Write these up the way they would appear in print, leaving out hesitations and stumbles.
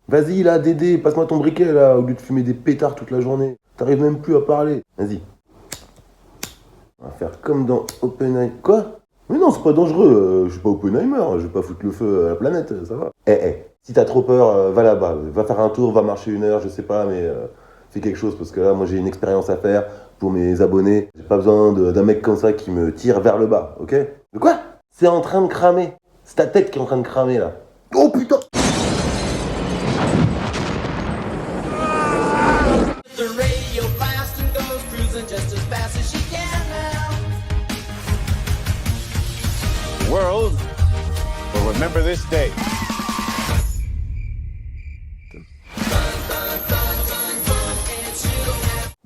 Vas-y là, Dédé, passe-moi ton briquet là, au lieu de fumer des pétards toute la journée. T'arrives même plus à parler. Vas-y. On va faire comme dans Oppenheimer. Quoi? Mais non, c'est pas dangereux, je suis pas Oppenheimer, je vais pas foutre le feu à la planète, ça va. Si t'as trop peur, va là-bas, va faire un tour, va marcher 1 heure, je sais pas, mais fais quelque chose, parce que là, moi j'ai une expérience à faire pour mes abonnés. J'ai pas besoin d'un mec comme ça qui me tire vers le bas, ok? De quoi? C'est en train de cramer. C'est ta tête qui est en train de cramer là. Oh putain! The radio blast and goes cruising just as fast as she can now. The world will remember this day.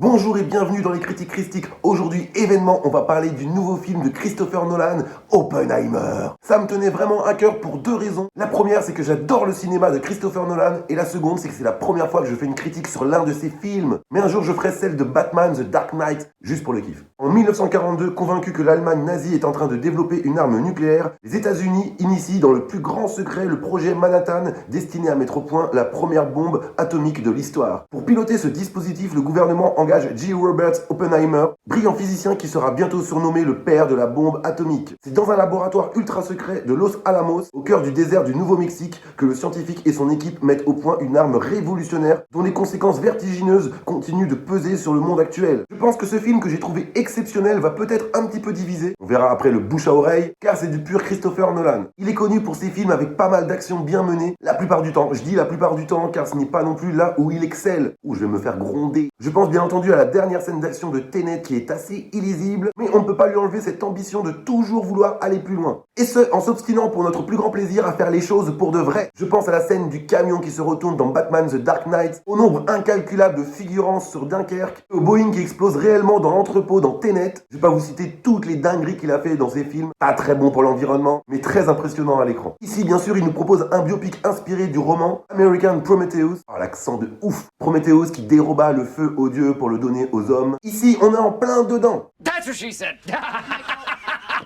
Bonjour et bienvenue dans les critiques christiques. Aujourd'hui, événement, on va parler du nouveau film de Christopher Nolan, Oppenheimer. Ça me tenait vraiment à cœur pour 2 raisons. La première, c'est que j'adore le cinéma de Christopher Nolan. Et la seconde, c'est que c'est la première fois que je fais une critique sur l'un de ses films. Mais un jour, je ferai celle de Batman The Dark Knight, juste pour le kiff. En 1942, convaincu que l'Allemagne nazie est en train de développer une arme nucléaire, les États-Unis initient dans le plus grand secret le projet Manhattan, destiné à mettre au point la première bombe atomique de l'histoire. Pour piloter ce dispositif, le gouvernement engage J. Robert Oppenheimer, brillant physicien qui sera bientôt surnommé le père de la bombe atomique. C'est dans un laboratoire ultra secret de Los Alamos, au cœur du désert du Nouveau-Mexique, que le scientifique et son équipe mettent au point une arme révolutionnaire dont les conséquences vertigineuses continuent de peser sur le monde actuel. Je pense que ce film que j'ai trouvé exceptionnel va peut-être un petit peu diviser. On verra après le bouche à oreille, car c'est du pur Christopher Nolan. Il est connu pour ses films avec pas mal d'actions bien menées, la plupart du temps. Je dis la plupart du temps, car ce n'est pas non plus là où il excelle. Ouh, je vais me faire gronder. Je pense bien entendu à la dernière scène d'action de Tenet qui est assez illisible, mais on ne peut pas lui enlever cette ambition de toujours vouloir aller plus loin. Et ce, en s'obstinant pour notre plus grand plaisir à faire les choses pour de vrai. Je pense à la scène du camion qui se retourne dans Batman The Dark Knight, au nombre incalculable de figurances sur Dunkerque, au Boeing qui explose réellement dans l'entrepôt dans Tenet. Je vais pas vous citer toutes les dingueries qu'il a fait dans ses films, pas très bon pour l'environnement, mais très impressionnant à l'écran. Ici, bien sûr, il nous propose un biopic inspiré du roman American Prometheus. Oh, l'accent de ouf. Prometheus qui déroba le feu aux dieux pour le donner aux hommes. Ici, on est en plein dedans. That's what she said.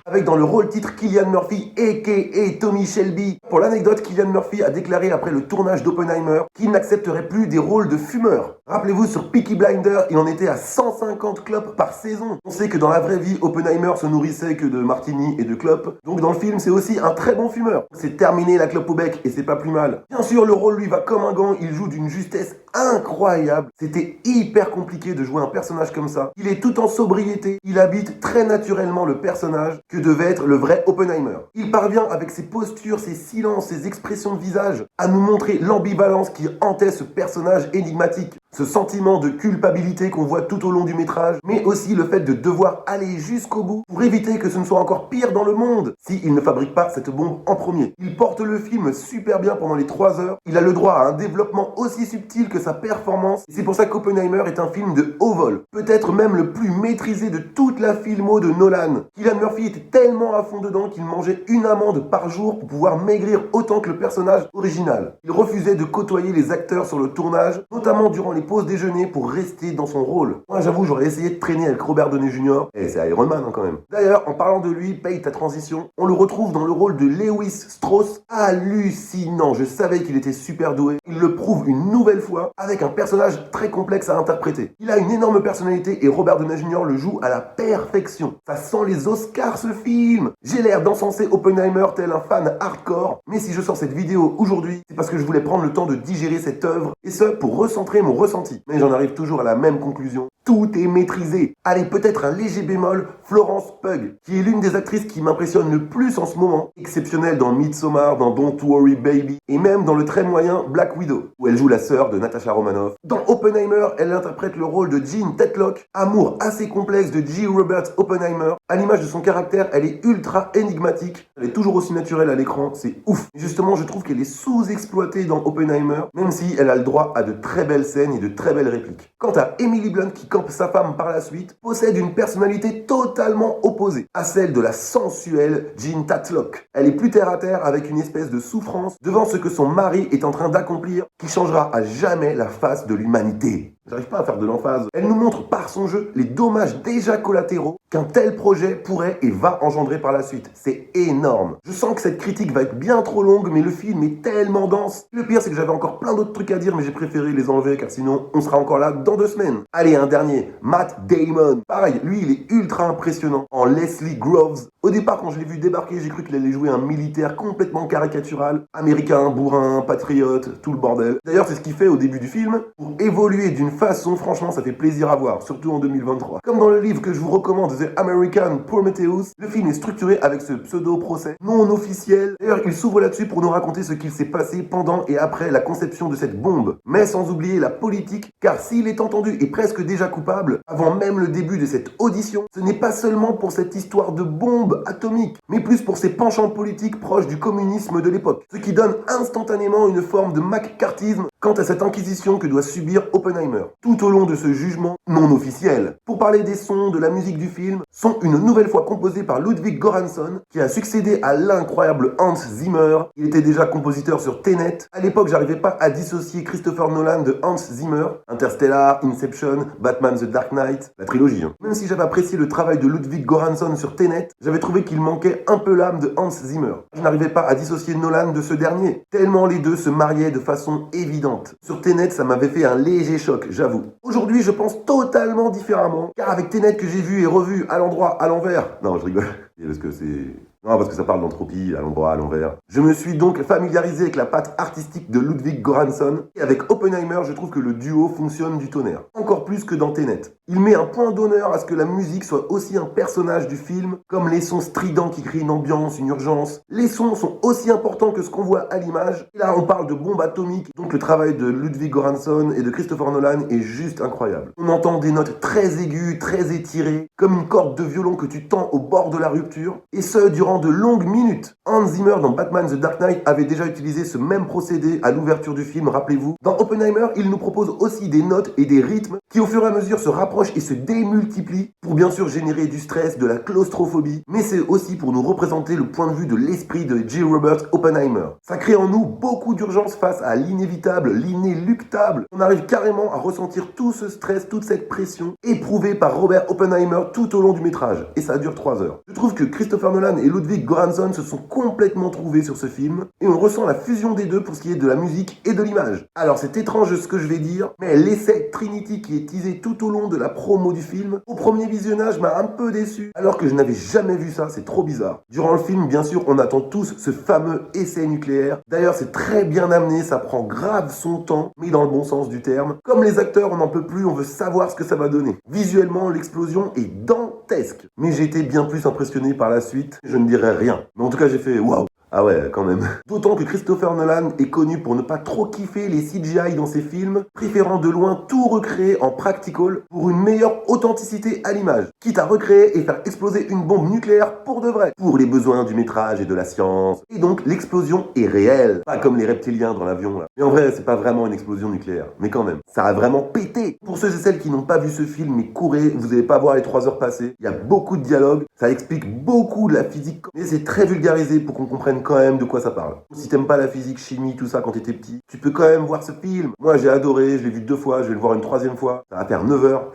Avec dans le rôle titre Cillian Murphy, a.k.a. Tommy Shelby. Pour l'anecdote, Cillian Murphy a déclaré après le tournage d'Oppenheimer qu'il n'accepterait plus des rôles de fumeur. Rappelez-vous, sur Peaky Blinders, il en était à 150 clopes par saison. On sait que dans la vraie vie, Oppenheimer se nourrissait que de martini et de clopes. Donc dans le film, c'est aussi un très bon fumeur. C'est terminé la clope au bec et c'est pas plus mal. Bien sûr, le rôle lui va comme un gant, il joue d'une justesse incroyable. C'était hyper compliqué de jouer un personnage comme ça. Il est tout en sobriété, il habite très naturellement le personnage que devait être le vrai Oppenheimer. Il parvient avec ses postures, ses silences, ses expressions de visage à nous montrer l'ambivalence qui hantait ce personnage énigmatique. Ce sentiment de culpabilité qu'on voit tout au long du métrage, mais aussi le fait de devoir aller jusqu'au bout pour éviter que ce ne soit encore pire dans le monde s'il ne fabrique pas cette bombe en premier. Il porte le film super bien pendant les 3 heures, il a le droit à un développement aussi subtil que sa performance, et c'est pour ça qu'Oppenheimer est un film de haut vol, peut-être même le plus maîtrisé de toute la filmo de Nolan. Cillian Murphy était tellement à fond dedans qu'il mangeait une amande par jour pour pouvoir maigrir autant que le personnage original. Il refusait de côtoyer les acteurs sur le tournage, notamment durant les pauses déjeuner pour rester dans son rôle. Moi j'avoue, j'aurais essayé de traîner avec Robert Downey Jr. Et c'est Iron Man quand même. D'ailleurs, en parlant de lui, paye ta transition, on le retrouve dans le rôle de Lewis Strauss. Hallucinant, je savais qu'il était super doué. Il le prouve une nouvelle fois avec un personnage très complexe à interpréter. Il a une énorme personnalité et Robert Downey Jr. le joue à la perfection. Ça sent les Oscars ce film. J'ai l'air d'encenser Oppenheimer tel un fan hardcore, mais si je sors cette vidéo aujourd'hui, c'est parce que je voulais prendre le temps de digérer cette œuvre, et ce pour recentrer mon ressenti. Mais j'en arrive toujours à la même conclusion. Tout est maîtrisé. Allez, peut-être un léger bémol, Florence Pugh, qui est l'une des actrices qui m'impressionne le plus en ce moment. Exceptionnelle dans Midsommar, dans Don't Worry Baby, et même dans le très moyen Black Widow, où elle joue la sœur de Natasha Romanoff. Dans Oppenheimer, elle interprète le rôle de Jean Tetlock, amour assez complexe de J. Robert Oppenheimer. À l'image de son caractère, elle est ultra énigmatique. Elle est toujours aussi naturelle à l'écran, c'est ouf. Et justement, je trouve qu'elle est sous-exploitée dans Oppenheimer, même si elle a le droit à de très belles scènes et de très belles répliques. Quant à Emily Blunt, qui campe sa femme par la suite, possède une personnalité totalement opposée à celle de la sensuelle Jean Tatlock. Elle est plus terre à terre avec une espèce de souffrance devant ce que son mari est en train d'accomplir qui changera à jamais la face de l'humanité. J'arrive pas à faire de l'emphase. Elle nous montre par son jeu les dommages déjà collatéraux qu'un tel projet pourrait et va engendrer par la suite. C'est énorme. Je sens que cette critique va être bien trop longue, mais le film est tellement dense. Le pire, c'est que j'avais encore plein d'autres trucs à dire, mais j'ai préféré les enlever, car sinon, on sera encore là dans 2 semaines. Allez, un dernier. Matt Damon. Pareil, lui, il est ultra impressionnant. En Leslie Groves. Au départ, quand je l'ai vu débarquer, j'ai cru qu'il allait jouer un militaire complètement caricatural. Américain, bourrin, patriote, tout le bordel. D'ailleurs, c'est ce qu'il fait au début du film. Pour évoluer d'une façon, franchement, ça fait plaisir à voir. Surtout en 2023. Comme dans le livre que je vous recommande, The American Prometheus, le film est structuré avec ce pseudo-procès non officiel. D'ailleurs, il s'ouvre là-dessus pour nous raconter ce qu'il s'est passé pendant et après la conception de cette bombe. Mais sans oublier la politique, car s'il est entendu et presque déjà coupable, avant même le début de cette audition, ce n'est pas seulement pour cette histoire de bombe atomique, mais plus pour ses penchants politiques proches du communisme de l'époque. Ce qui donne instantanément une forme de McCarthyisme quant à cette inquisition que doit subir Oppenheimer, tout au long de ce jugement non officiel. Pour parler des sons, de la musique du film, sont une nouvelle fois composés par Ludwig Göransson, qui a succédé à l'incroyable Hans Zimmer. Il était déjà compositeur sur Tenet. À l'époque, j'arrivais pas à dissocier Christopher Nolan de Hans Zimmer. Interstellar, Inception, Batman The Dark Knight, la trilogie. Même si j'avais apprécié le travail de Ludwig Göransson sur Tenet, j'avais trouvé qu'il manquait un peu l'âme de Hans Zimmer. Je n'arrivais pas à dissocier Nolan de ce dernier, tellement les deux se mariaient de façon évidente. Sur Tenet, ça m'avait fait un léger choc, j'avoue. Aujourd'hui, je pense totalement différemment, car avec Tenet que j'ai vu et revu à l'endroit, à l'envers... Non, je rigole, parce que c'est... Non, parce que ça parle d'entropie, à l'endroit, à l'envers. Je me suis donc familiarisé avec la patte artistique de Ludwig Göransson. Et avec Oppenheimer, je trouve que le duo fonctionne du tonnerre. Encore plus que dans Tenet. Il met un point d'honneur à ce que la musique soit aussi un personnage du film, comme les sons stridents qui créent une ambiance, une urgence. Les sons sont aussi importants que ce qu'on voit à l'image. Et là, on parle de bombe atomique. Donc le travail de Ludwig Göransson et de Christopher Nolan est juste incroyable. On entend des notes très aiguës, très étirées, comme une corde de violon que tu tends au bord de la rupture. Et ce, durant de longues minutes. Hans Zimmer dans Batman The Dark Knight avait déjà utilisé ce même procédé à l'ouverture du film, rappelez-vous. Dans Oppenheimer, il nous propose aussi des notes et des rythmes qui au fur et à mesure se rapprochent et se démultiplient pour bien sûr générer du stress, de la claustrophobie, mais c'est aussi pour nous représenter le point de vue de l'esprit de J. Robert Oppenheimer. Ça crée en nous beaucoup d'urgence face à l'inévitable, l'inéluctable. On arrive carrément à ressentir tout ce stress, toute cette pression éprouvée par Robert Oppenheimer tout au long du métrage. Et ça dure 3 heures. Je trouve que Christopher Nolan et Ludwig Göransson se sont complètement trouvés sur ce film et on ressent la fusion des deux pour ce qui est de la musique et de l'image. Alors c'est étrange ce que je vais dire, mais l'essai Trinity qui est teasé tout au long de la promo du film, au premier visionnage m'a un peu déçu, alors que je n'avais jamais vu ça, c'est trop bizarre. Durant le film, bien sûr, on attend tous ce fameux essai nucléaire. D'ailleurs, c'est très bien amené, ça prend grave son temps, mais dans le bon sens du terme. Comme les acteurs, on n'en peut plus, on veut savoir ce que ça va donner. Visuellement, l'explosion est dantesque, mais j'ai été bien plus impressionné par la suite, je ne dirais rien. Mais en tout cas, j'ai fait waouh. Ah ouais, quand même. D'autant que Christopher Nolan est connu pour ne pas trop kiffer les CGI dans ses films, préférant de loin tout recréer en practical pour une meilleure authenticité à l'image, quitte à recréer et faire exploser une bombe nucléaire pour de vrai, pour les besoins du métrage et de la science. Et donc l'explosion est réelle, pas comme les reptiliens dans l'avion là. Mais en vrai, c'est pas vraiment une explosion nucléaire, mais quand même, ça a vraiment pété. Pour ceux et celles qui n'ont pas vu ce film, mais courez, vous n'allez pas voir les 3 heures passer. Il y a beaucoup de dialogues, ça explique beaucoup de la physique, mais c'est très vulgarisé pour qu'on comprenne quand même de quoi ça parle. Si t'aimes pas la physique, chimie, tout ça quand t'étais petit, tu peux quand même voir ce film. Moi j'ai adoré, je l'ai vu 2 fois, je vais le voir une 3e fois. Ça va faire 9 heures.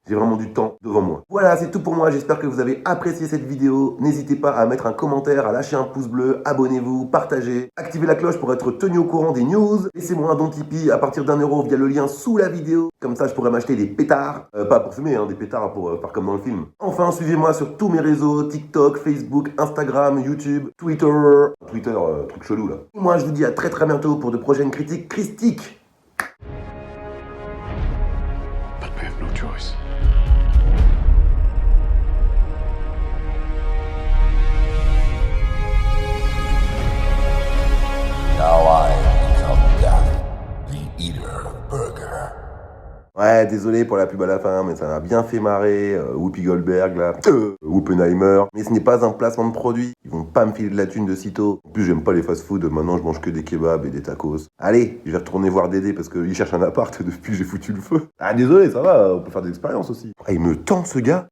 J'ai vraiment du temps devant moi. Voilà, c'est tout pour moi. J'espère que vous avez apprécié cette vidéo. N'hésitez pas à mettre un commentaire, à lâcher un pouce bleu, abonnez-vous, partagez, activez la cloche pour être tenu au courant des news. Laissez-moi un don Tipeee à partir d'1€ via le lien sous la vidéo. Comme ça, je pourrais m'acheter des pétards. Pas pour fumer, des pétards pour faire comme dans le film. Enfin, suivez-moi sur tous mes réseaux, TikTok, Facebook, Instagram, YouTube, Twitter, truc chelou là. Et moi, je vous dis à très bientôt pour de prochaines critiques christiques. But we have no choice. Now I become Death, the eater of burger. Ouais, désolé pour la pub à la fin, mais ça m'a bien fait marrer. Whoopi Goldberg, là. Oppenheimer. Mais ce n'est pas un placement de produit. Ils vont pas me filer de la thune de sitôt. En plus, j'aime pas les fast-food. Maintenant, je mange que des kebabs et des tacos. Allez, je vais retourner voir Dédé parce qu'il cherche un appart depuis que j'ai foutu le feu. Ah, désolé, ça va. On peut faire des expériences aussi. Ah, il me tend, ce gars.